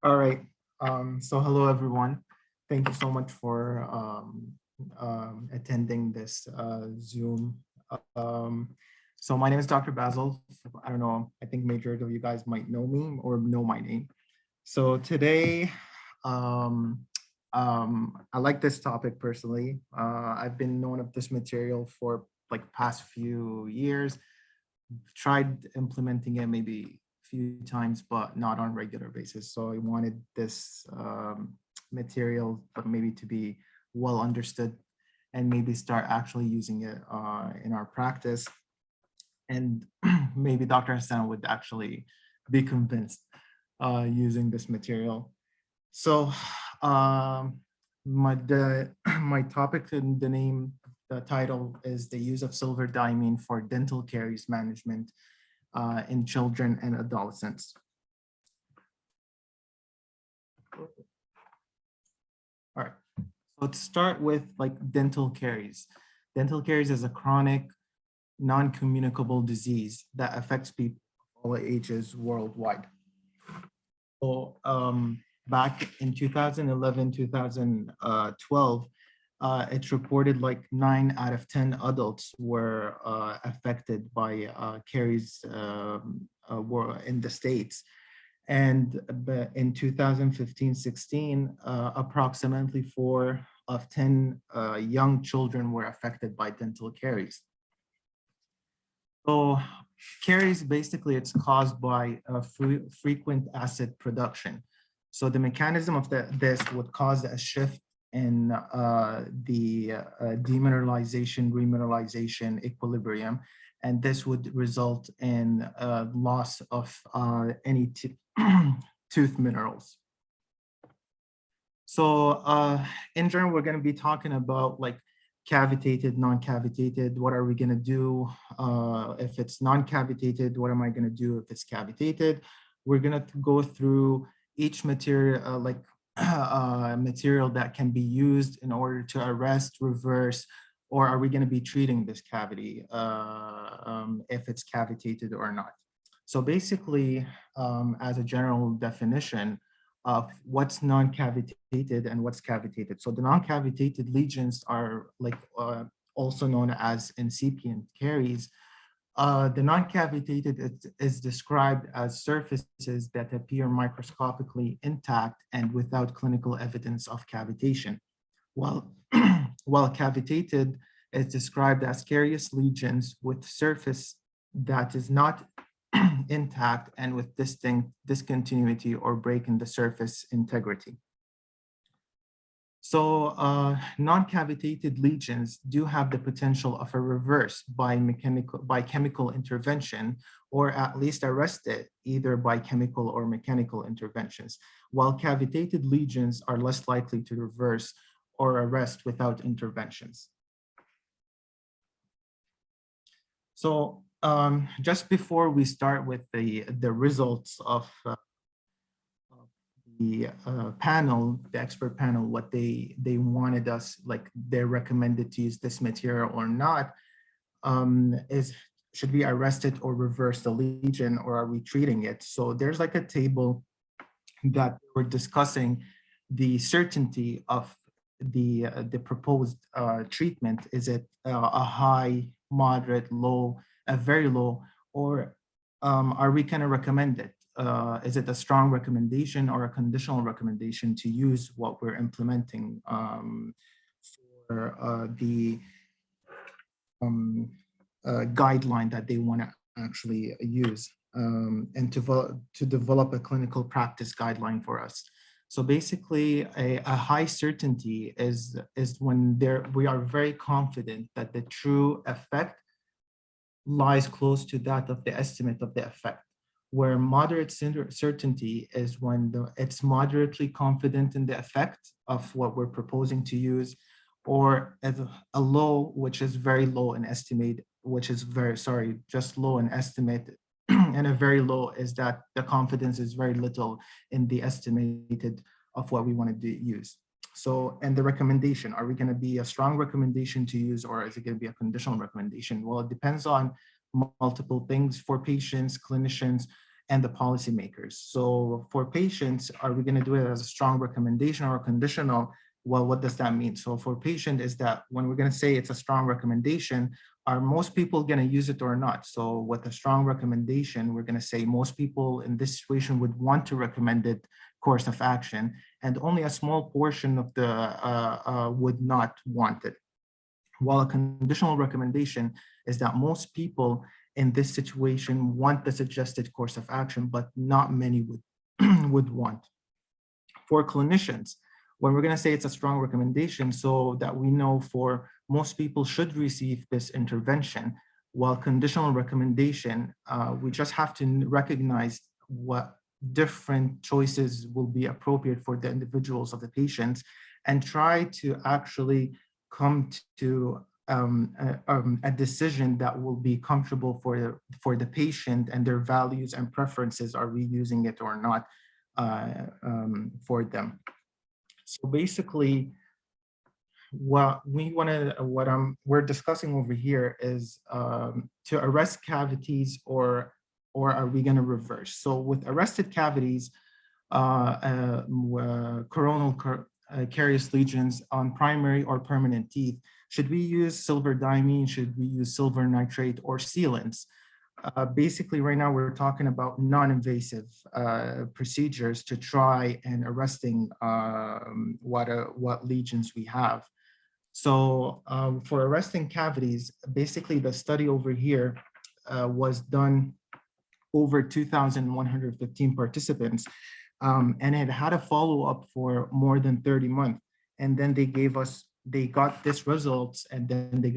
All right. So hello, everyone. Thank you so much for attending this Zoom. Um, so my name is Dr. Bassel. I don't know. I think majority of you guys might know me or know my name. So today, um, I like this topic personally. I've been known of this material for like past few years. Tried implementing it maybe a few times, but not on regular basis. So I wanted this material, but maybe to be well understood and maybe start actually using it in our practice. And maybe Dr. Hassan would actually be convinced using this material. So my topic in the name, the title is the use of silver diamine for dental caries management in children and adolescents. All right, so let's start with like dental caries. Dental caries is a chronic, non-communicable disease that affects people of all ages worldwide. So back in 2011, 2012, it's reported like 9 out of 10 adults were affected by caries in the States. And in 2015-16, approximately 4 of 10 young children were affected by dental caries. So caries, basically, it's caused by frequent acid production. So the mechanism of this would cause a shift in the demineralization, remineralization equilibrium, and this would result in loss of any tooth minerals. So in general, we're going to be talking about like cavitated, non-cavitated. What are we going to do if it's non-cavitated? What am I going to do if it's cavitated? We're going to go through each material, material that can be used in order to arrest, reverse, or are we going to be treating this cavity if it's cavitated or not? So basically, as a general definition of what's non-cavitated and what's cavitated. So the non-cavitated lesions are like also known as incipient caries. The non-cavitated is described as surfaces that appear microscopically intact and without clinical evidence of cavitation. While, while cavitated is described as carious lesions with surface that is not intact and with distinct discontinuity or break in the surface integrity. So non-cavitated lesions do have the potential of a reverse by chemical intervention, or at least arrested either by chemical or mechanical interventions, while cavitated lesions are less likely to reverse or arrest without interventions. So just before we start with the results of the panel, the expert panel, what they wanted us, like they're recommended to use this material or not, is should we arrest it or reverse the lesion, or are we treating it? So there's like a table that we're discussing the certainty of the proposed treatment. Is it a high, moderate, low, a very low, or are we going to recommend it? Is it a strong recommendation or a conditional recommendation to use what we're implementing for the guideline that they want to actually use and to develop a clinical practice guideline for us? So basically, a high certainty is when we are very confident that the true effect lies close to that of the estimate of the effect, where moderate certainty is when it's moderately confident in the effect of what we're proposing to use, or as a low, which is very low in estimate, which is just low in estimate, and a very low is that the confidence is very little in the estimated of what we want to use. So, and the recommendation, are we going to be a strong recommendation to use, or is it going to be a conditional recommendation? Well, it depends on multiple things for patients, clinicians, and the policymakers. So for patients, are we going to do it as a strong recommendation or a conditional? Well, what does that mean? So for patient is that when we're going to say it's a strong recommendation, are most people going to use it or not? So with a strong recommendation, we're going to say most people in this situation would want to recommend it course of action, and only a small portion of the would not want it. While a conditional recommendation is that most people in this situation want the suggested course of action, but not many would, would want. For clinicians, when we're going to say it's a strong recommendation, so that we know for most people should receive this intervention, while conditional recommendation, we just have to recognize what different choices will be appropriate for the individuals of the patients and try to actually come to a decision that will be comfortable for the patient and their values and preferences. Are we using it or not for them? So basically, what we're discussing over here is to arrest cavities, or are we going to reverse? So with arrested cavities, coronal carious lesions on primary or permanent teeth, should we use silver diamine? Should we use silver nitrate or sealants? Basically, right now we're talking about non-invasive procedures to try and arresting what lesions we have. So for arresting cavities, basically the study over here was done over 2,115 participants, and it had a follow-up for more than 30 months. And then they got this results, and then they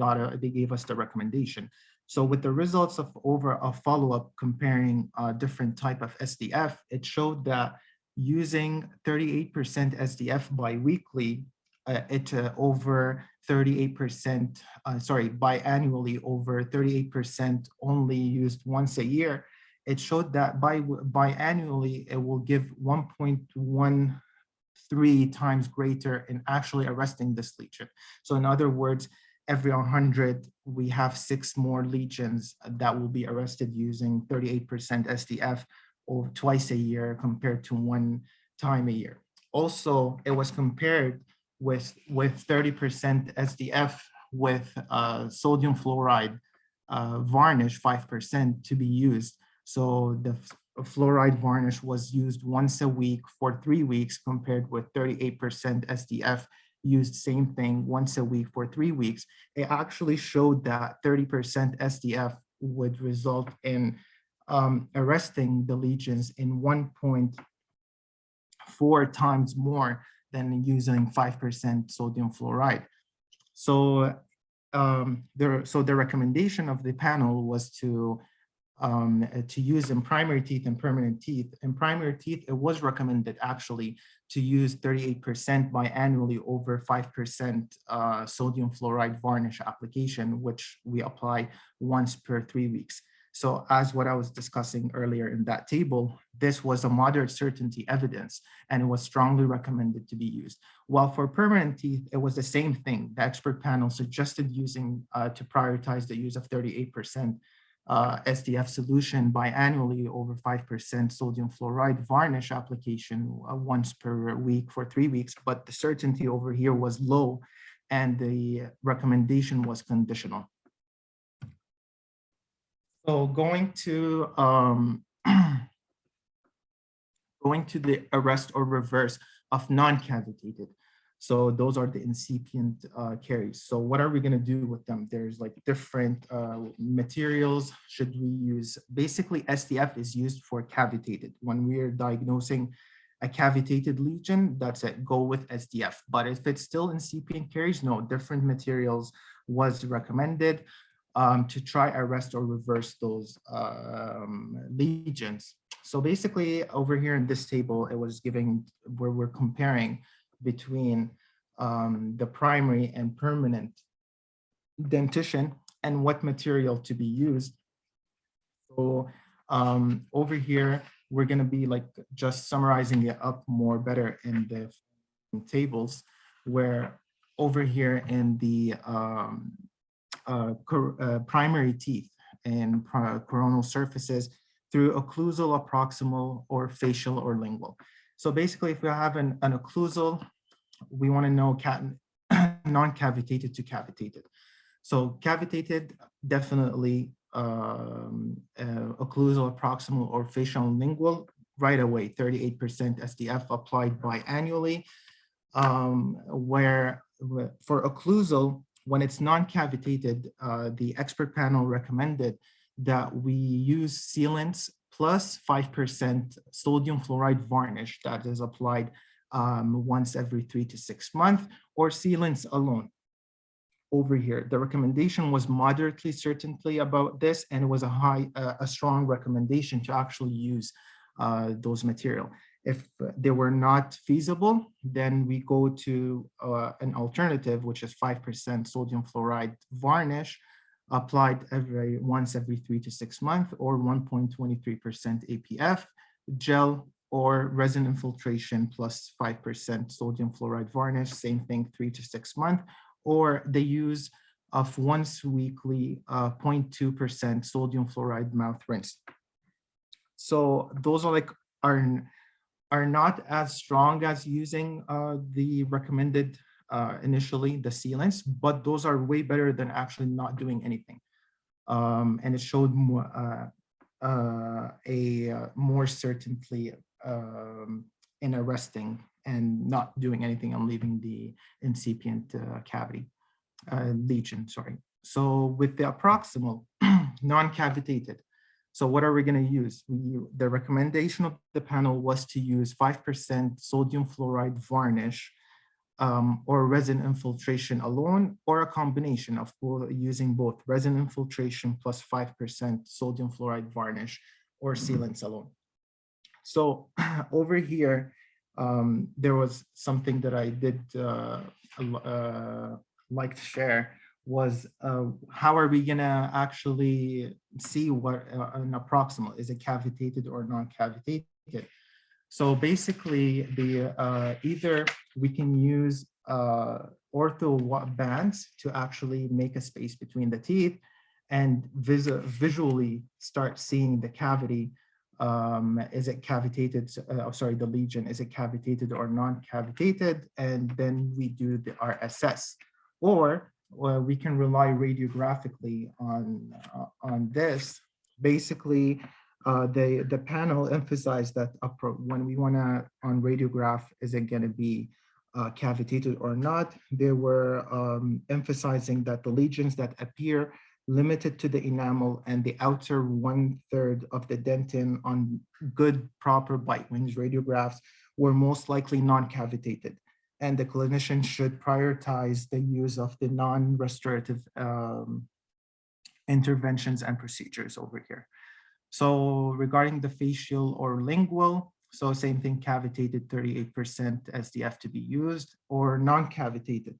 gave us the recommendation. So with the results of over a follow-up comparing different type of SDF, it showed that using 38% SDF biweekly, over 38%, biannually, over 38% only used once a year. It showed that biannually, it will give 1.13 times greater in actually arresting this lesion. So in other words, every 100, we have 6 more lesions that will be arrested using 38% SDF or twice a year compared to 1 time a year. Also, it was compared with 30% SDF with sodium fluoride varnish 5% to be used. So the fluoride varnish was used once a week for 3 weeks compared with 38% SDF used same thing once a week for 3 weeks. It actually showed that 30% SDF would result in arresting the lesions in 1.4 times more than using 5% sodium fluoride. So the recommendation of the panel was to use in primary teeth and permanent teeth. In primary teeth, it was recommended actually to use 38% biannually over 5% sodium fluoride varnish application, which we apply once per 3 weeks. So as what I was discussing earlier in that table, this was a moderate certainty evidence, and it was strongly recommended to be used. While for permanent teeth, it was the same thing. The expert panel suggested using to prioritize the use of 38% SDF solution biannually over 5% sodium fluoride varnish application once per week for 3 weeks, but the certainty over here was low and the recommendation was conditional. So going to the arrest or reverse of non-cavitated. So those are the incipient caries. So what are we going to do with them? There's like different materials. Should we use, basically SDF is used for cavitated. When we are diagnosing a cavitated lesion, that's it, go with SDF. But if it's still incipient caries, no, different materials was recommended to try arrest or reverse those lesions. So basically over here in this table, it was giving where we're comparing between the primary and permanent dentition and what material to be used. So over here, we're going to be like just summarizing it up more better in the tables, where over here in the primary teeth and coronal surfaces, through occlusal, proximal, or facial or lingual. So basically, if we have an occlusal, we want to know non-cavitated to cavitated. So cavitated, definitely occlusal, proximal, or facial and lingual right away, 38% SDF applied biannually, where for occlusal, when it's non-cavitated, the expert panel recommended that we use sealants plus 5% sodium fluoride varnish that is applied once every 3 to 6 months, or sealants alone. Over here, the recommendation was moderately certainly about this, and it was a strong recommendation to actually use those material. If they were not feasible, then we go to an alternative, which is 5% sodium fluoride varnish applied once every 3 to 6 months, or 1.23% APF gel, or resin infiltration plus 5% sodium fluoride varnish, same thing, 3 to 6 months, or the use of once weekly 0.2% sodium fluoride mouth rinse. So those are not as strong as using the recommended initially, the sealants, but those are way better than actually not doing anything. And it showed more, more certainty in arresting and not doing anything and leaving the incipient cavity, lesion, sorry. So with the proximal, non-cavitated, so what are we going to use? The recommendation of the panel was to use 5% sodium fluoride varnish or resin infiltration alone, or a combination of using both resin infiltration plus 5% sodium fluoride varnish or sealants alone. So over here, there was something that I did like to share, was how are we gonna actually see what an proximal, is it cavitated or non-cavitated? So basically, either we can use ortho bands to actually make a space between the teeth and visually start seeing the cavity. Is it cavitated? Sorry, the lesion, is it cavitated or non-cavitated? And then we do our assess. Or we can rely radiographically on this. Basically, the panel emphasized that when we want to, on radiograph, is it going to be cavitated or not? They were emphasizing that the lesions that appear limited to the enamel and the outer 1/3 of the dentin on good, proper bite wings radiographs were most likely non-cavitated. And the clinician should prioritize the use of the non-restorative interventions and procedures over here. So regarding the facial or lingual, so same thing, cavitated, 38% SDF to be used, or non-cavitated.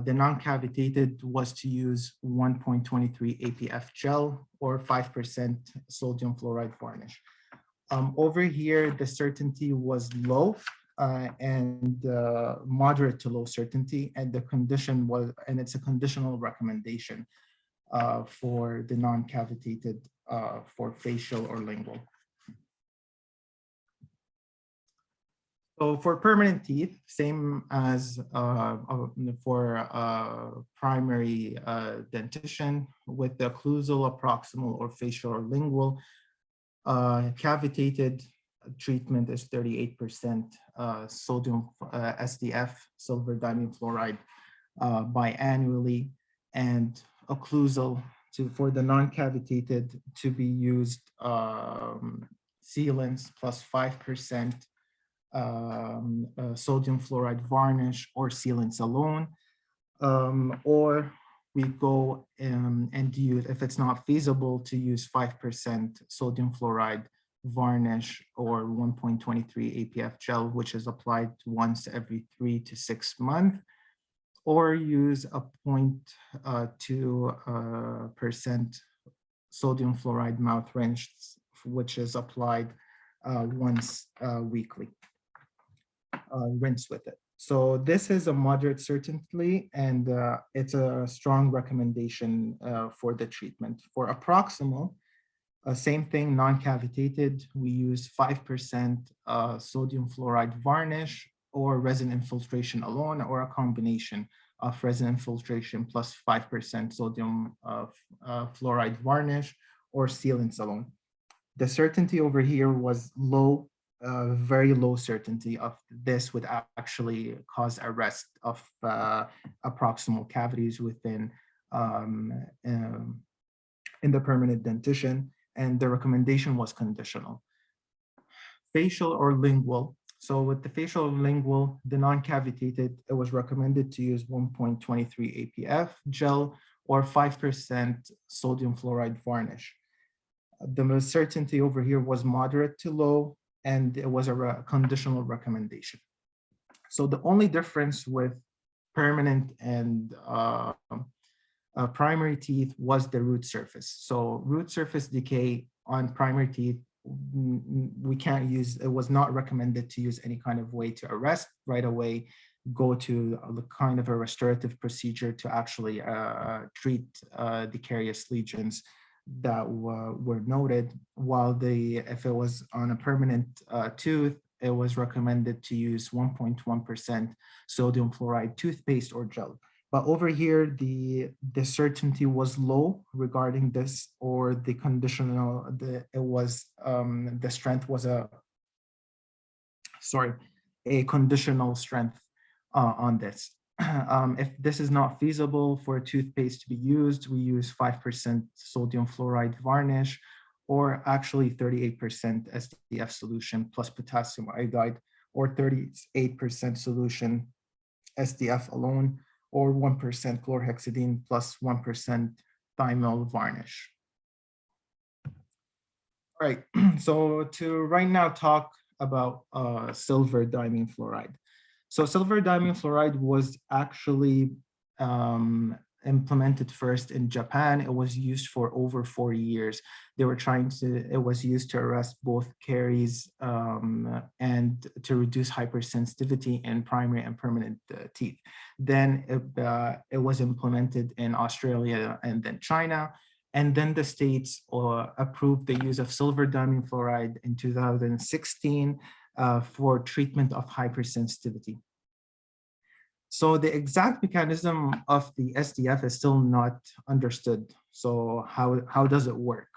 The non-cavitated was to use 1.23 APF gel or 5% sodium fluoride varnish. Over here, the certainty was low and moderate to low certainty, and the condition was, and it's a conditional recommendation for the non-cavitated for facial or lingual. So for permanent teeth, same as for primary dentition, with the occlusal, proximal, or facial or lingual, cavitated treatment is 38% sodium SDF, silver diamine fluoride, biannually, and occlusal for the non-cavitated to be used sealants plus 5% sodium fluoride varnish or sealants alone, or we go and use, if it's not feasible, to use 5% sodium fluoride varnish or 1.23 APF gel, which is applied once every 3 to 6 months, or use a 0.2% sodium fluoride mouth rinse, which is applied once weekly. Rinse with it. So this is a moderate certainty, and it's a strong recommendation for the treatment. For a proximal, Same thing, non-cavitated, we use 5% sodium fluoride varnish or resin infiltration alone, or a combination of resin infiltration plus 5% sodium fluoride varnish or sealants alone. The certainty over here was low, very low certainty of this would actually cause arrest of proximal cavities within um, um, in the permanent dentition, and the recommendation was conditional. Facial or lingual. So with the facial or lingual, the non-cavitated, it was recommended to use 1.23 APF gel or 5% sodium fluoride varnish. The certainty over here was moderate to low, and it was a conditional recommendation. So the only difference with permanent and primary teeth was the root surface. So root surface decay on primary teeth, we can't use, it was not recommended to use any kind of way to arrest right away, go to a kind of a restorative procedure to actually treat the carious lesions that were noted, while if it was on a permanent tooth, it was recommended to use 1.1% sodium fluoride toothpaste or gel. But over here, the certainty was low regarding this, or the conditional, the strength was a conditional strength on this. If this is not feasible for a toothpaste to be used, we use 5% sodium fluoride varnish, or actually 38% SDF solution plus potassium iodide, or 38% solution SDF alone, or 1% chlorhexidine plus 1% thymol varnish. All right, so to right now talk about silver diamine fluoride. So silver diamine fluoride was actually implemented first in Japan. It was used for over 40 years. It was used to arrest both caries and to reduce hypersensitivity in primary and permanent teeth. Then it was implemented in Australia and then China. And then the states approved the use of silver diamine fluoride in 2016 for treatment of hypersensitivity. So the exact mechanism of the SDF is still not understood. So how does it work?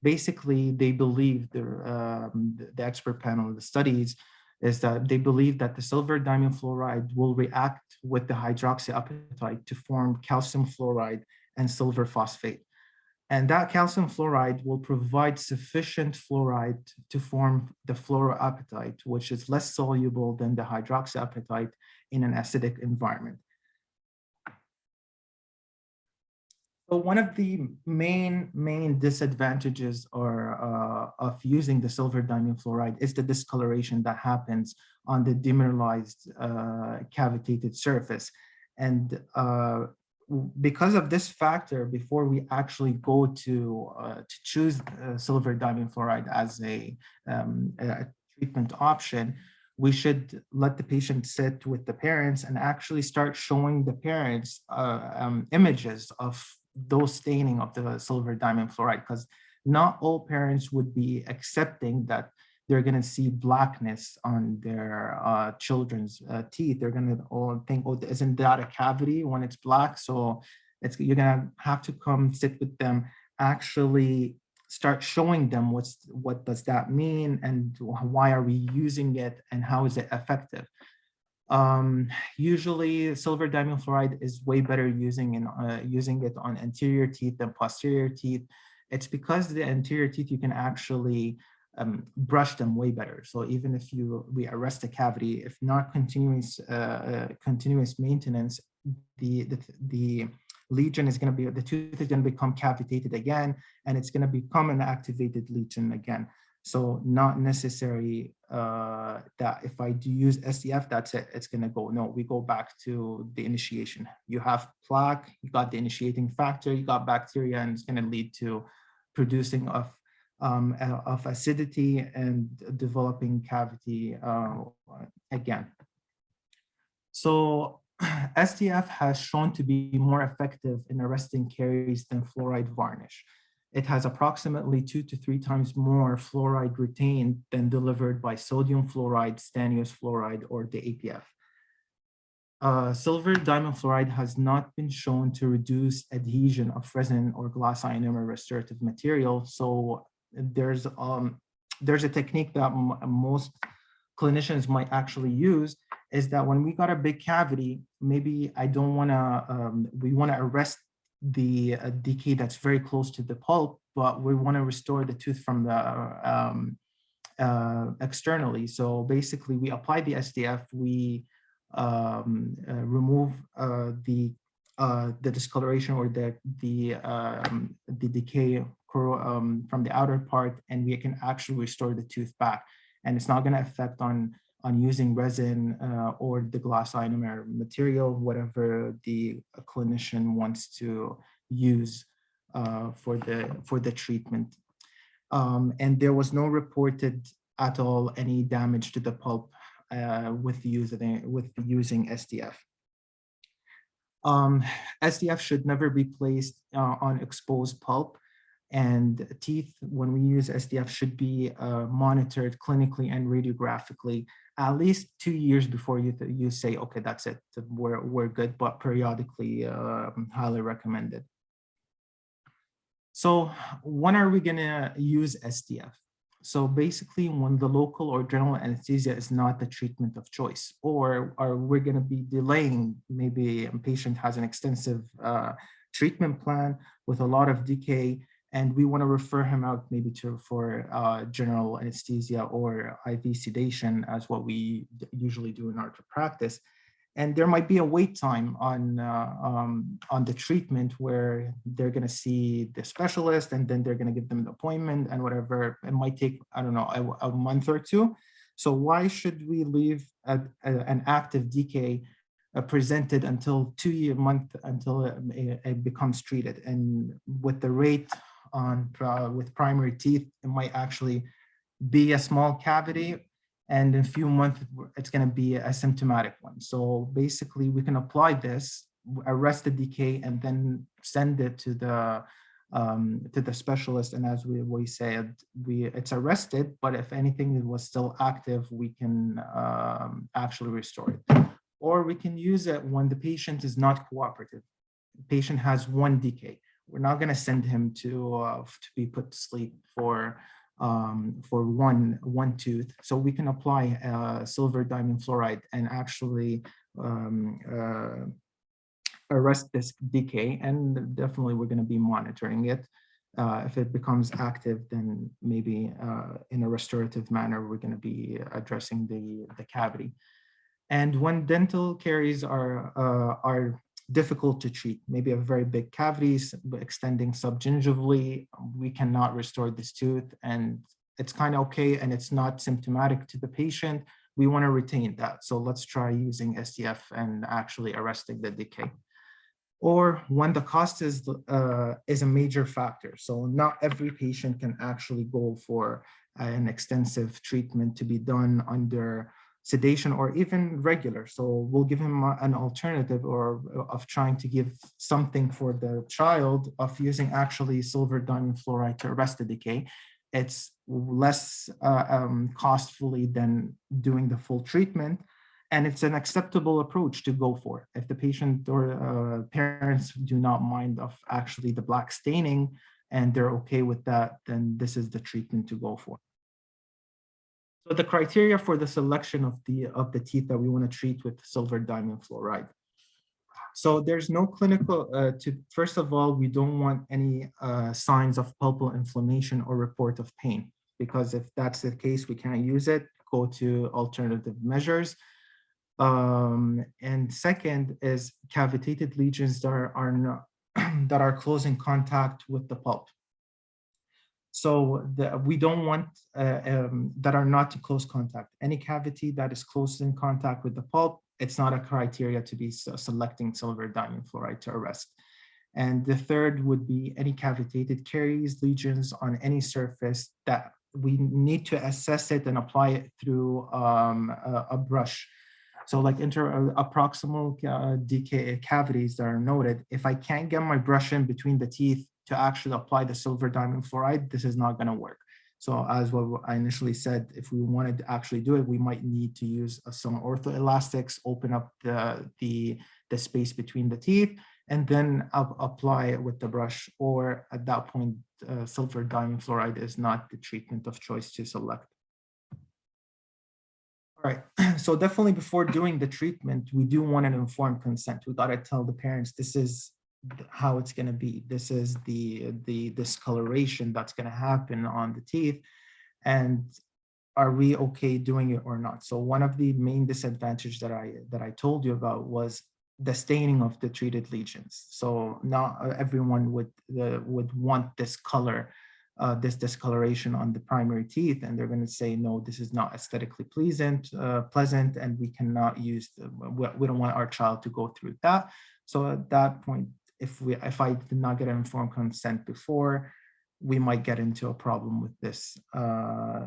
Basically, they believe the expert panel, the studies, is that they believe that the silver diamine fluoride will react with the hydroxyapatite to form calcium fluoride and silver phosphate. And that calcium fluoride will provide sufficient fluoride to form the fluoroapatite, which is less soluble than the hydroxyapatite in an acidic environment. So one of the main disadvantages of using the silver diamine fluoride is the discoloration that happens on the demineralized cavitated surface. And because of this factor, before we actually go to choose silver diamine fluoride as a treatment option, we should let the patient sit with the parents and actually start showing the parents images of those staining of the silver diamine fluoride, because not all parents would be accepting that they're going to see blackness on their children's teeth. They're going to all think, oh, isn't that a cavity when it's black? So you're going to have to come sit with them, actually start showing them what does that mean, and why are we using it, and how is it effective. Usually silver diamine fluoride is way better using it on anterior teeth than posterior teeth. It's because the anterior teeth, you can actually brush them way better. So even if we arrest a cavity, if not continuous maintenance, the lesion is going to be, the tooth is going to become cavitated again, and it's going to become an activated lesion again. So not necessary that if I do use SDF, that's it, it's going to go. No, we go back to the initiation. You have plaque, you got the initiating factor, you got bacteria, and it's going to lead to producing of acidity and developing cavity again. So SDF has shown to be more effective in arresting caries than fluoride varnish. it has approximately 2 to 3 times more fluoride retained than delivered by sodium fluoride, stannous fluoride, or the APF. Silver diamond fluoride has not been shown to reduce adhesion of resin or glass ionomer restorative material. So there's a technique that most clinicians might actually use, is that when we got a big cavity, maybe I don't want to, we want to arrest the decay that's very close to the pulp, but we want to restore the tooth from the externally. So basically, we apply the SDF, we remove the discoloration or the decay from the outer part, and we can actually restore the tooth back. And it's not going to affect on using resin or the glass ionomer material, whatever the clinician wants to use for the treatment. And there was no reported at all any damage to the pulp with using SDF. SDF should never be placed on exposed pulp, and teeth, when we use SDF, should be monitored clinically and radiographically at least 2 years before you say, okay, that's it, we're good, but periodically highly recommended. So when are we gonna use SDF? So basically, when the local or general anesthesia is not the treatment of choice, or we're going to be delaying, maybe a patient has an extensive treatment plan with a lot of decay, and we want to refer him out maybe for general anesthesia or IV sedation, as what we usually do in our practice. And there might be a wait time on the treatment where they're going to see the specialist, and then they're going to give them an appointment and whatever. It might take, I don't know, a month or two. So why should we leave an active decay presented until 2 months until it becomes treated? And with the rate on with primary teeth, it might actually be a small cavity, and in a few months, it's going to be a symptomatic one. So basically, we can apply this, arrest the decay, and then send it to the specialist. And as we said, it's arrested, but if anything was still active, we can actually restore it. Or we can use it when the patient is not cooperative. The patient has one decay. We're not going to send him to be put to sleep for one tooth. So we can apply silver diamond fluoride and actually arrest this decay, and definitely we're going to be monitoring it. If it becomes active, then maybe in a restorative manner, we're going to be addressing the cavity. And when dental caries are difficult to treat, maybe a very big cavities extending subgingivally, we cannot restore this tooth, and it's kind of okay, and it's not symptomatic to the patient. We want to retain that. So let's try using SDF and actually arresting the decay. Or when the cost is a major factor. So not every patient can actually go for an extensive treatment to be done under sedation or even regular. So we'll give him an alternative of trying to give something for the child of using actually silver diamond fluoride to arrest the decay. It's less costly than doing the full treatment. And it's an acceptable approach to go for. If the patient or parents do not mind of actually the black staining and they're okay with that, then this is the treatment to go for. So the criteria for the selection of the teeth that we want to treat with silver diamond fluoride. So there's no clinical, first of all, we don't want any signs of pulpal inflammation or report of pain, because if that's the case, we can't use it, go to alternative measures. And second is cavitated lesions that are not, that are close in contact with the pulp. So we don't want that are not to close contact. Any cavity that is close in contact with the pulp, it's not a criteria to be selecting silver diamond fluoride to arrest. And the third would be any cavitated caries, lesions on any surface that we need to assess it and apply it through a brush. So like proximal decay cavities that are noted, if I can't get my brush in between the teeth, to actually apply the silver diamond fluoride, this is not going to work. So as what I initially said, if we wanted to actually do it, we might need to use some orthoelastics, open up the space between the teeth, and then apply it with the brush. Or at that point, silver diamond fluoride is not the treatment of choice to select. All right, so definitely before doing the treatment, we do want an informed consent. We got to tell the parents this is how it's going to be. This is the discoloration that's going to happen on the teeth, and are we okay doing it or not? So one of the main disadvantages that I told you about was the staining of the treated lesions. So not everyone would want this color, this discoloration on the primary teeth, and they're going to say, no, this is not aesthetically pleasant, and we cannot use, we don't want our child to go through that. So at that point, if I did not get informed consent before, we might get into a problem with this,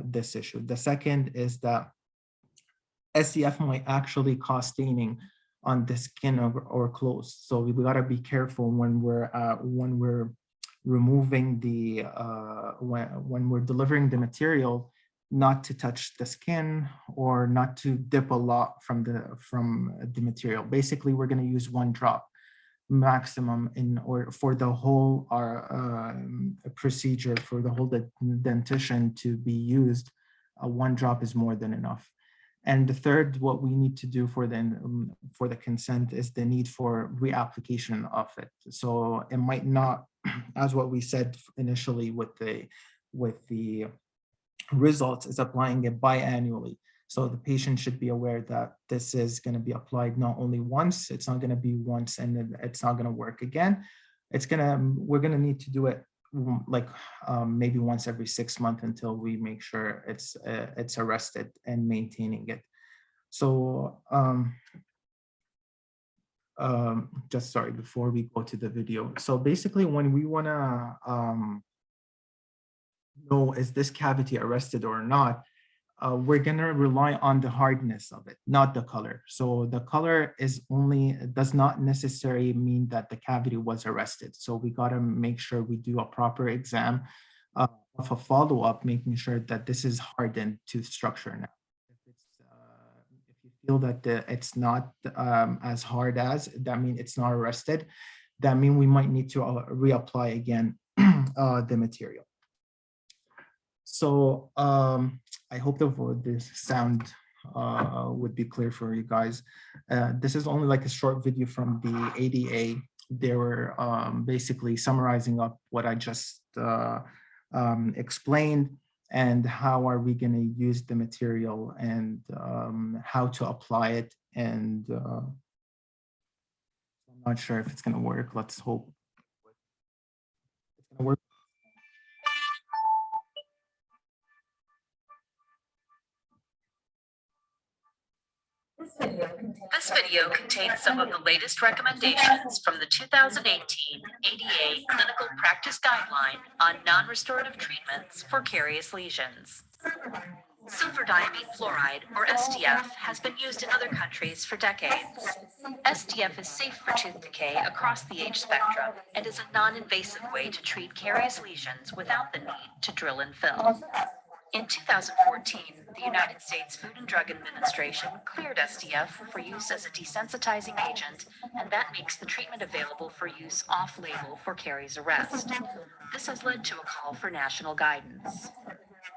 this issue. The second is that SDF might actually cause staining on the skin or clothes. So we gotta be careful when we're removing the, when we're delivering the material, not to touch the skin or not to dip a lot from the material. Basically, we're gonna use 1 drop maximum in order for the whole procedure, for the whole dentition to be used. 1 drop is more than enough. And the third, what we need to do for the consent is the need for reapplication of it. So it might not, as what we said initially with the results, is applying it biannually. So the patient should be aware that this is going to be applied not only once. It's not going to be once and then it's not going to work again. We're going to need to do it like maybe once every 6 months until we make sure it's arrested and maintaining it. So just sorry, before we go to the video. So basically when we want to know is this cavity arrested or not, we're going to rely on the hardness of it, not the color. So the color does not necessarily mean that the cavity was arrested. So we got to make sure we do a proper exam of a follow-up, making sure that this is hardened tooth structure now. If you feel that it's not as hard as, that means it's not arrested, that means we might need to reapply again the material. So I hope the sound would be clear for you guys. This is only like a short video from the ADA. They were basically summarizing up what I just explained and how are we going to use the material and how to apply it. And I'm not sure if it's going to work. Let's hope it's going to work. This video contains some of the latest recommendations from the 2018 ADA Clinical Practice Guideline on non-restorative treatments for carious lesions. Silver diamine fluoride, or SDF, has been used in other countries for decades. SDF is safe for tooth decay across the age spectrum and is a non-invasive way to treat carious lesions without the need to drill and fill. In 2014, the United States Food and Drug Administration cleared SDF for use as a desensitizing agent, and that makes the treatment available for use off-label for caries arrest. This has led to a call for national guidance.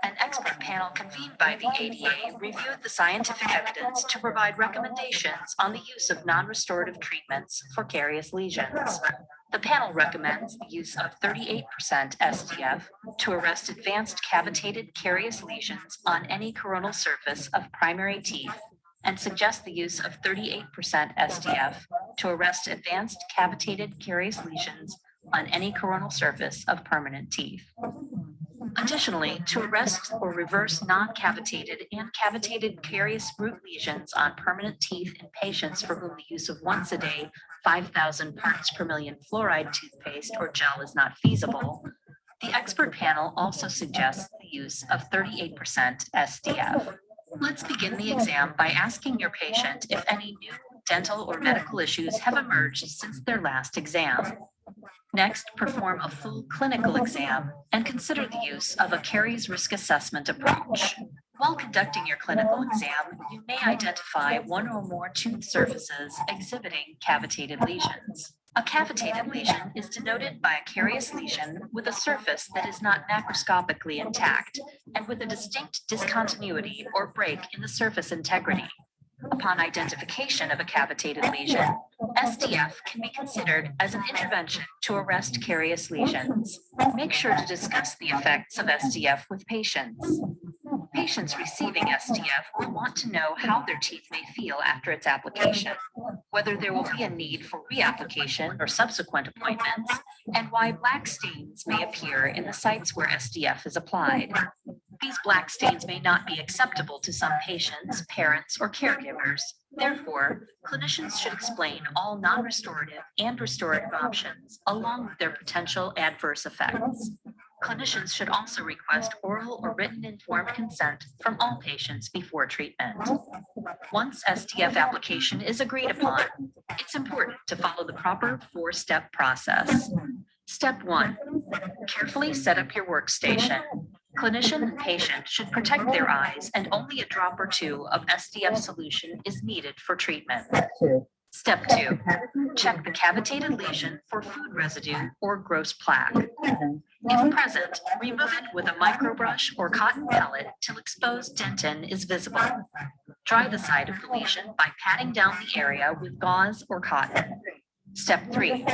An expert panel convened by the ADA reviewed the scientific evidence to provide recommendations on the use of non-restorative treatments for carious lesions. The panel recommends the use of 38% SDF to arrest advanced cavitated carious lesions on any coronal surface of primary teeth and suggests the use of 38% SDF to arrest advanced cavitated carious lesions on any coronal surface of permanent teeth. Additionally, to arrest or reverse non-cavitated and cavitated carious root lesions on permanent teeth in patients for whom the use of once a day 5,000 parts per million fluoride toothpaste or gel is not feasible, the expert panel also suggests the use of 38% SDF. Let's begin the exam by asking your patient if any new dental or medical issues have emerged since their last exam. Next, perform a full clinical exam and consider the use of a caries risk assessment approach. While conducting your clinical exam, you may identify one or more tooth surfaces exhibiting cavitated lesions. A cavitated lesion is denoted by a carious lesion with a surface that is not macroscopically intact and with a distinct discontinuity or break in the surface integrity. Upon identification of a cavitated lesion, SDF can be considered as an intervention to arrest carious lesions. Make sure to discuss the effects of SDF with patients. Patients receiving SDF will want to know how their teeth may feel after its application, whether there will be a need for reapplication or subsequent appointments, and why black stains may appear in the sites where SDF is applied. These black stains may not be acceptable to some patients, parents, or caregivers. Therefore, clinicians should explain all non-restorative and restorative options, along with their potential adverse effects. Clinicians should also request oral or written informed consent from all patients before treatment. Once SDF application is agreed upon, it's important to follow the proper 4-step process. Step 1, carefully set up your workstation. Clinician and patient should protect their eyes, and only a drop or two of SDF solution is needed for treatment. Step 2, check the cavitated lesion for food residue or gross plaque. If present, remove it with a microbrush or cotton pellet till exposed dentin is visible. Dry the site of the lesion by patting down the area with gauze or cotton. Step 3,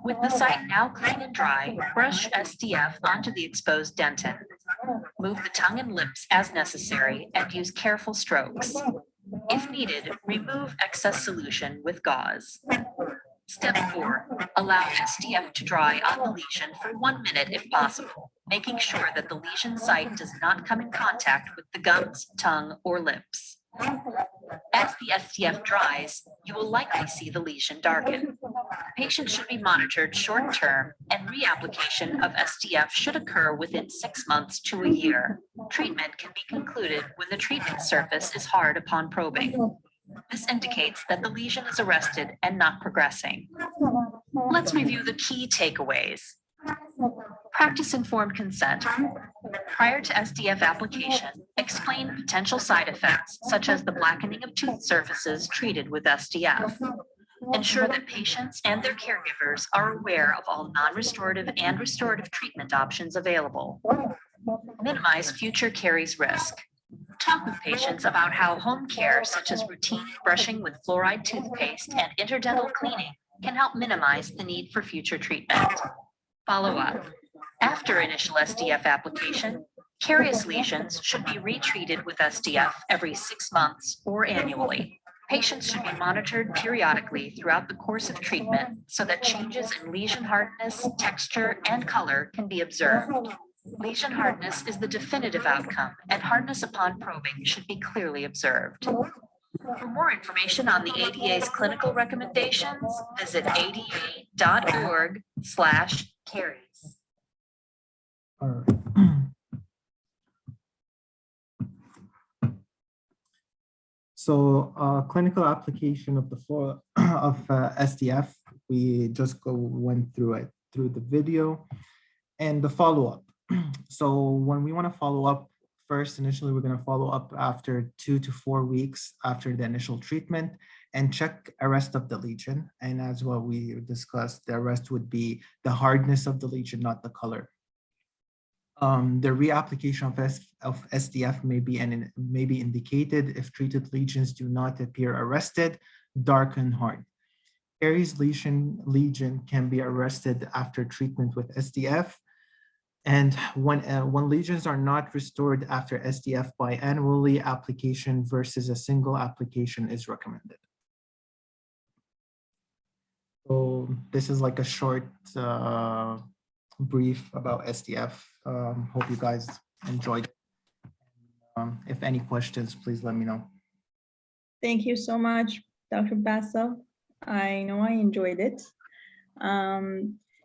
with the site now clean and dry, brush SDF onto the exposed dentin. Move the tongue and lips as necessary and use careful strokes. If needed, remove excess solution with gauze. Step 4, allow SDF to dry on the lesion for 1 minute if possible, making sure that the lesion site does not come in contact with the gums, tongue, or lips. As the SDF dries, you will likely see the lesion darken. Patients should be monitored short-term, and reapplication of SDF should occur within 6 months to a year. Treatment can be concluded when the treatment surface is hard upon probing. This indicates that the lesion is arrested and not progressing. Let's review the key takeaways. Practice informed consent. Prior to SDF application, explain potential side effects such as the blackening of tooth surfaces treated with SDF. Ensure that patients and their caregivers are aware of all non-restorative and restorative treatment options available. Minimize future caries risk. Talk with patients about how home care, such as routine brushing with fluoride toothpaste and interdental cleaning, can help minimize the need for future treatment. Follow up. After initial SDF application, carious lesions should be retreated with SDF every 6 months or annually. Patients should be monitored periodically throughout the course of treatment so that changes in lesion hardness, texture, and color can be observed. Lesion hardness is the definitive outcome, and hardness upon probing should be clearly observed. For more information on the ADA's clinical recommendations, visit ada.org/caries. All right. So clinical application of the floor of SDF, we just went through the video, and the follow-up. So when we want to follow up, first, initially, we're going to follow up after 2 to 4 weeks after the initial treatment and check arrest of the lesion. And as what we discussed, the arrest would be the hardness of the lesion, not the color. The reapplication of SDF may be indicated if treated lesions do not appear arrested, dark, and hard. Caries lesion can be arrested after treatment with SDF. And when lesions are not restored after SDF, biannually application versus a single application is recommended. So this is like a short brief about SDF. Hope you guys enjoyed it. If any questions, please let me know. Thank you so much, Dr. Bassel. I know I enjoyed it.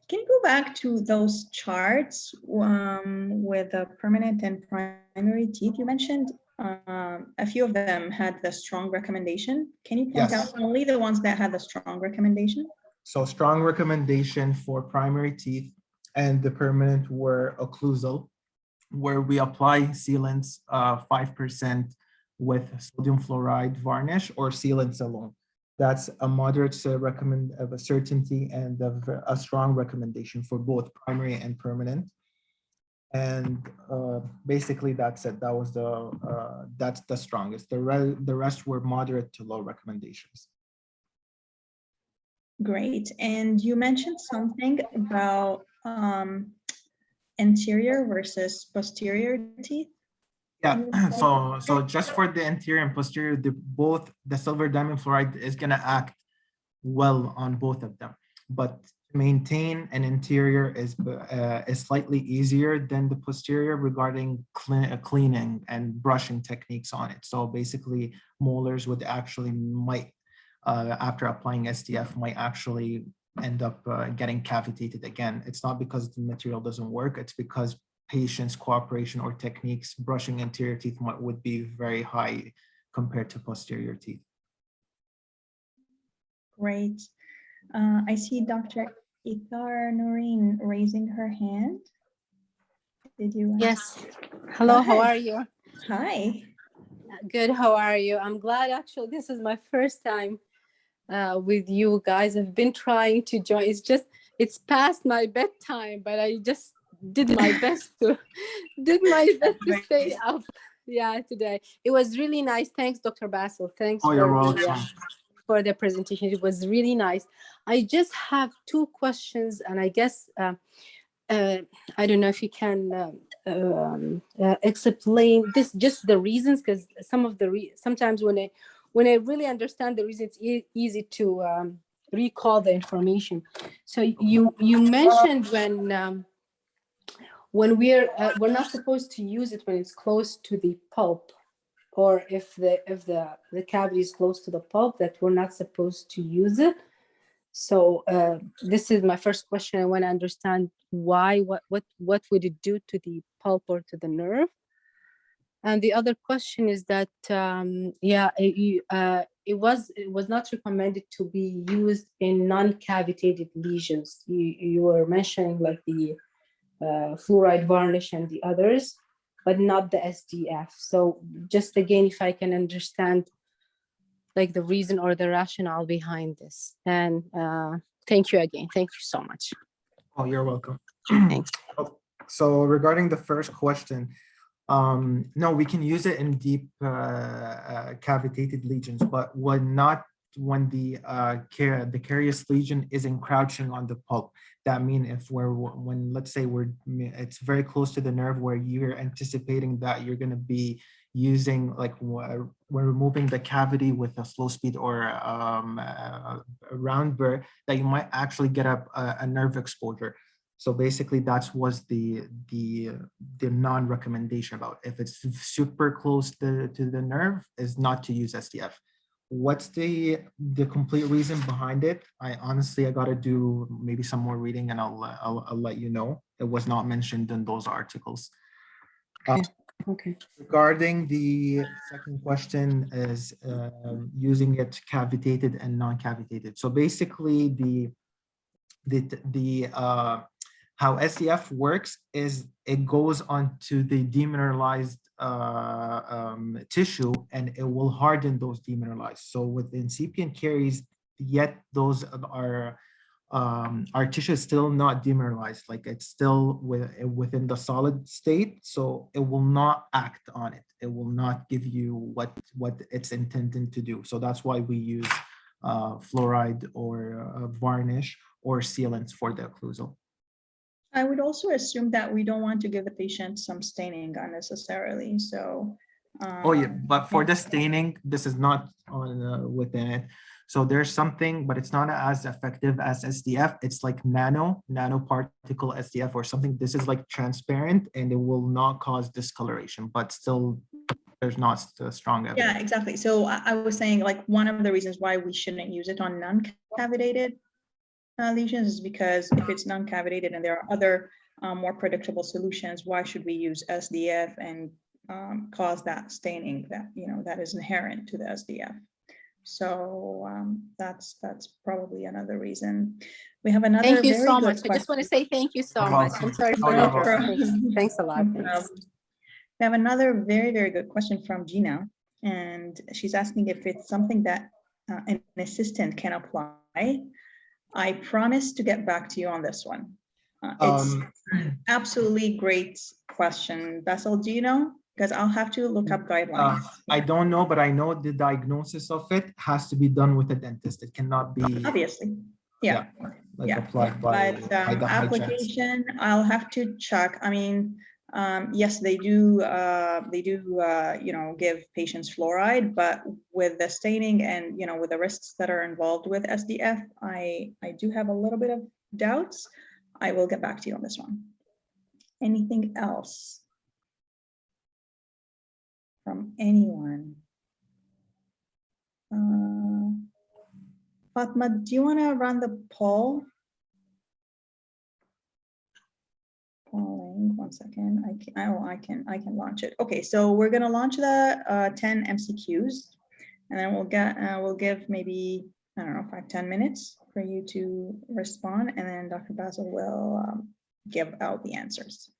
Can you go back to those charts with the permanent and primary teeth you mentioned? a few of them had the strong recommendation. Can you point Yes. out only the ones that had the strong recommendation? So strong recommendation for primary teeth and the permanent were occlusal, where we apply sealants 5% with sodium fluoride varnish or sealants alone. That's a moderate recommend of a certainty and a strong recommendation for both primary and permanent. And basically that's it. That was that's the strongest. The rest were moderate to low recommendations. Great. And you mentioned something about anterior versus posterior teeth. Yeah, so just for the anterior and posterior, both the silver diamond fluoride is gonna act well on both of them, but maintain an interior is slightly easier than the posterior regarding cleaning and brushing techniques on it. So basically, molars would actually might after applying SDF might actually end up getting cavitated again. It's not because the material doesn't work, it's because patient's cooperation or techniques brushing anterior teeth would be very high compared to posterior teeth. Great. I see Dr. Ithar Noreen raising her hand. Did you? Yes. Hello, Go how ahead. are you? Hi. Good, how are you? I'm glad actually this is my first time with you guys. I've been trying to join. It's past my bedtime, but I just did my best to stay up. Yeah, today. It was really nice. Thanks, Dr. Bassel. Thanks You're welcome. for the presentation. It was really nice. I just have two questions, and I guess I don't know if you can explain this, just the reasons, because sometimes when I really understand the reason, it's easy to recall the information. So you mentioned when we're not supposed to use it when it's close to the pulp, or if the cavity is close to the pulp, that we're not supposed to use it. So this is my first question. I want to understand why, what would it do to the pulp or to the nerve? And the other question is that, it was not recommended to be used in non-cavitated lesions. You were mentioning like the fluoride varnish and the others, but not the SDF. So just again, if I can understand like the reason or the rationale behind this. And thank you again. Thank you so much. Oh, you're welcome. Thanks. So regarding the first question, no, we can use it in deep cavitated lesions, but when the carious lesion is encroaching on the pulp. That means when let's say it's very close to the nerve where you're anticipating that you're going to be using, like we're removing the cavity with a slow speed or a round burr, that you might actually get a nerve exposure. So basically that was the non-recommendation about. If it's super close to the nerve, is not to use SDF. What's the complete reason behind it? I got to do maybe some more reading, and I'll let you know. It was not mentioned in those articles. Okay. Regarding the second question is using it cavitated and non-cavitated. So basically how SDF works is it goes onto the demineralized tissue, and it will harden those demineralized. So with incipient caries, yet those are our tissue is still not demineralized, like it's still within the solid state, so it will not act on it. It will not give you what it's intended to do. So that's why we use fluoride or varnish or sealants for the occlusal. I would also assume that we don't want to give the patient some staining unnecessarily. So. Oh yeah, but for the staining, this is not on within it. So there's something, but it's not as effective as SDF. It's like nanoparticle SDF or something. This is like transparent and it will not cause discoloration, but still there's not strong evidence. Yeah, exactly. So I was saying like one of the reasons why we shouldn't use it on non-cavitated lesions is because if it's non-cavitated and there are other more predictable solutions, why should we use SDF and cause that staining that, that is inherent to the SDF. So that's probably another reason. We have another Thank you very so good much. I just want to say thank you so much. I'm sorry for No the problem. thanks a lot. No problem. We have another very, very good question from Gina, and she's asking if it's something that an assistant can apply. I promise to get back to you on this one. It's absolutely great question. Bassel, do you know? Because I'll have to look up guidelines. I don't know, but I know the diagnosis of it has to be done with a dentist. It cannot be Obviously, yeah. applied by But the hygienist. application, I'll have to check. I mean, yes, they do, give patients fluoride, but with the staining and, with the risks that are involved with SDF, I do have a little bit of doubts. I will get back to you on this one. Anything else from anyone? Fatma, do you want to run the poll? Polling, 1 second. I can launch it. Okay, so we're gonna launch the 10 MCQs, and then we'll give maybe, I don't know, 5-10 minutes for you to respond, and then Dr. Bassel will give out the answers.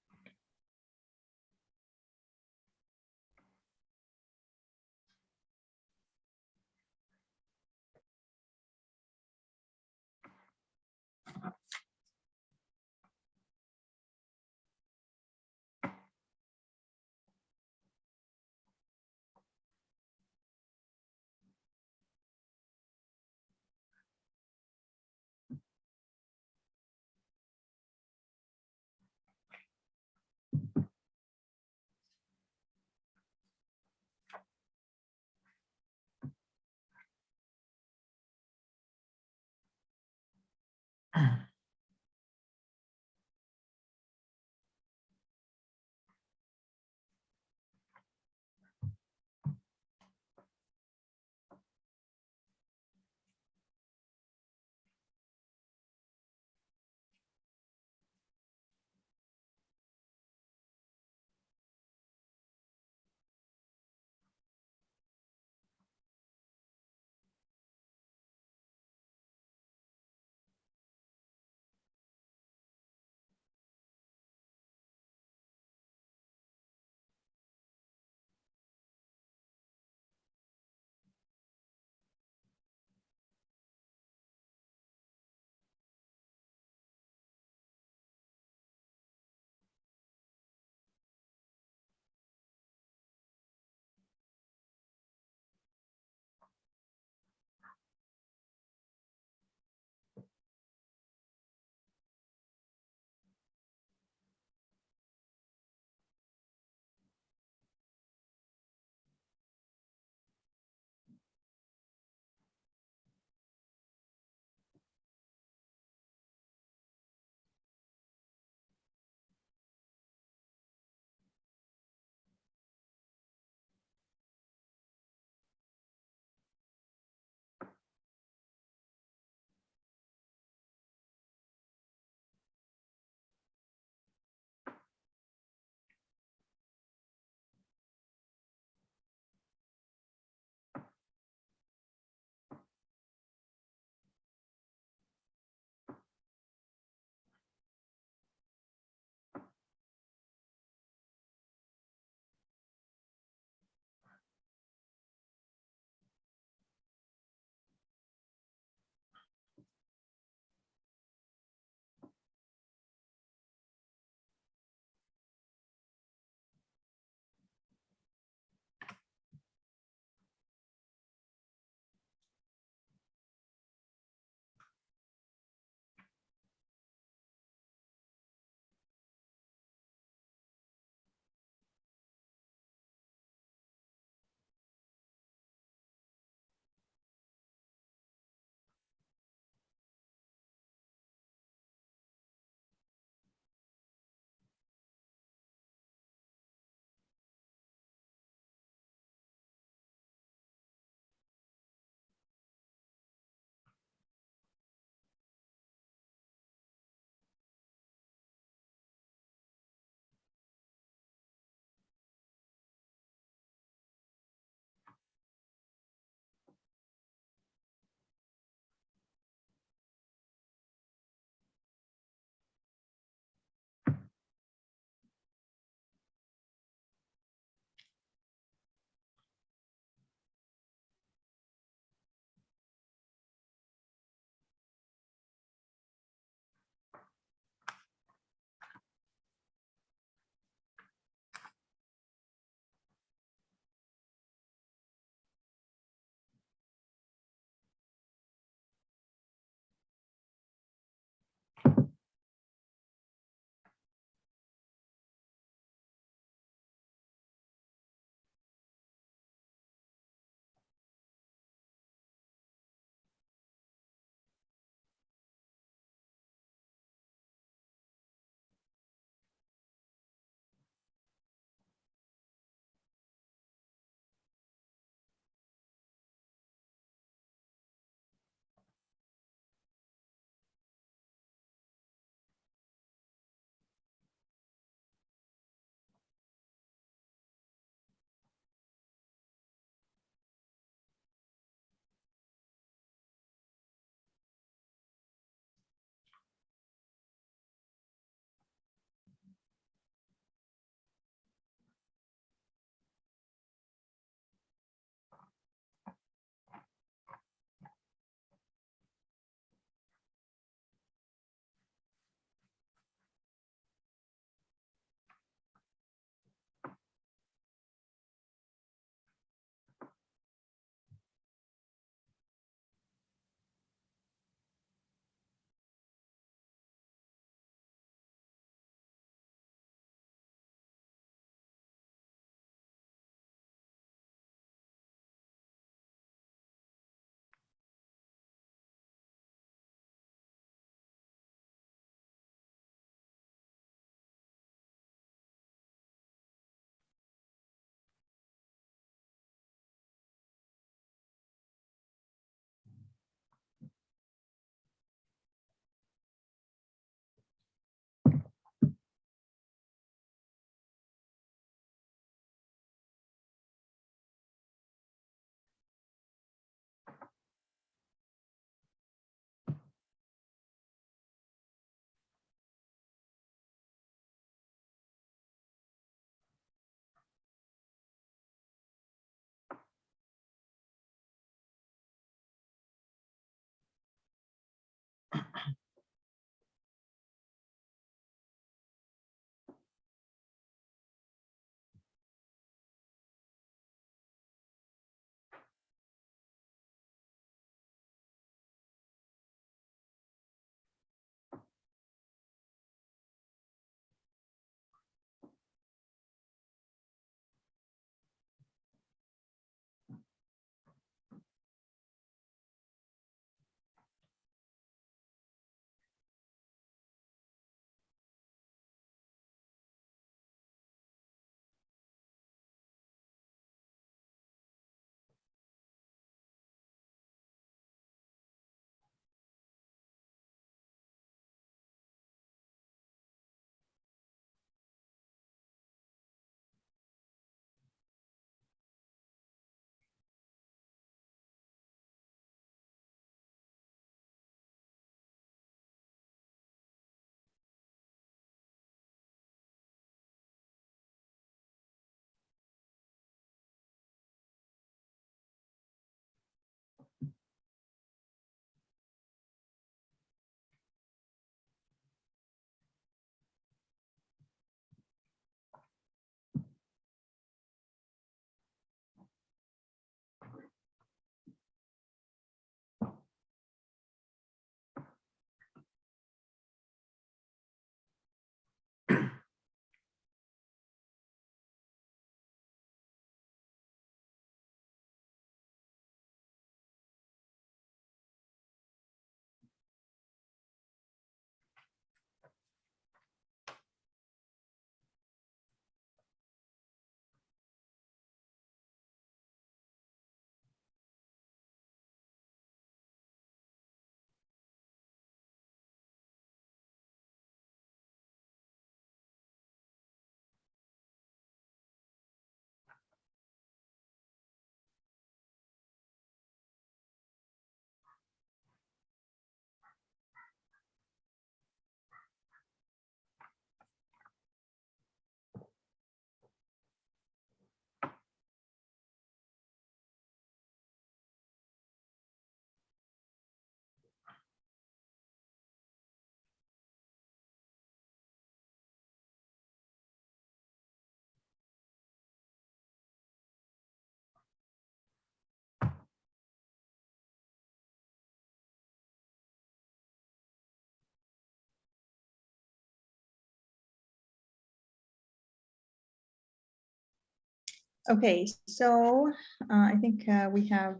Okay, so I think we have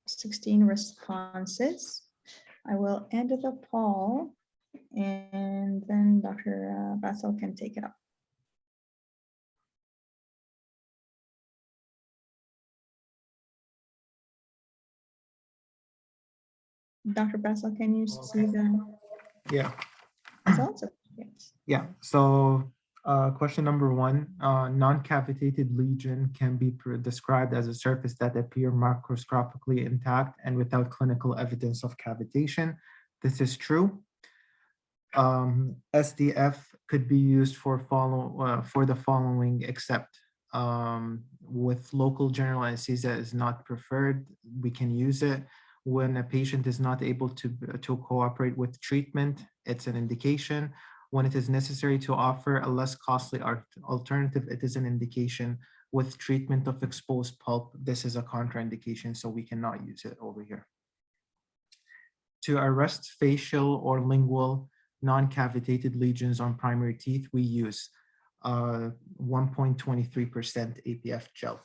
16 responses. I will end the poll and then Dr. Bassel can take it up. Dr. Bassel, can you see the Yeah. results? Yes. Yeah, so question number one, non-cavitated lesion can be described as a surface that appear macroscopically intact and without clinical evidence of cavitation. This is true. SDF could be used for the following, except with local general anesthesia is not preferred. We can use it when a patient is not able to cooperate with treatment. It's an indication. When it is necessary to offer a less costly alternative, it is an indication. With treatment of exposed pulp, this is a contraindication, so we cannot use it over here. To arrest facial or lingual non-cavitated lesions on primary teeth, we use 1.23% APF gel.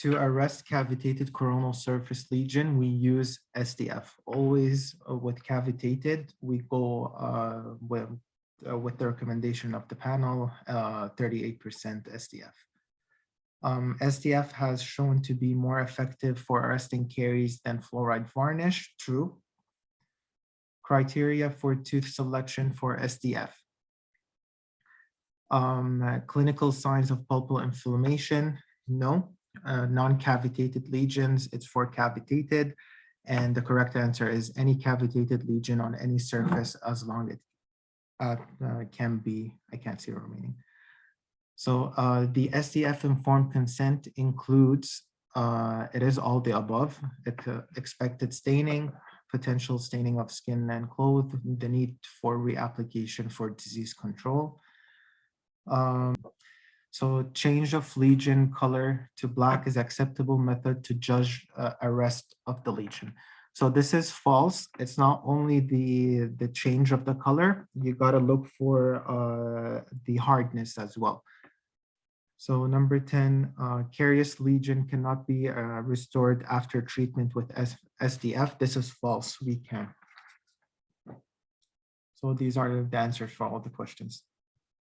To arrest cavitated coronal surface lesion, we use SDF. Always with cavitated, we go with the recommendation of the panel, 38% SDF. SDF has shown to be more effective for arresting caries than fluoride varnish, true. Criteria for tooth selection for SDF. Clinical signs of pulpal inflammation, no. Non-cavitated lesions, it's for cavitated, and the correct answer is any cavitated lesion on any surface as long as it can be, I can't see the remaining. So the SDF informed consent includes, it is all the above, expected staining, potential staining of skin and clothes, the need for reapplication for disease control. So change of lesion color to black is acceptable method to judge arrest of the lesion. So this is false. It's not only the change of the color, you gotta look for the hardness as well. So number 10, carious lesion cannot be restored after treatment with SDF. This is false, we can. So these are the answers for all the questions.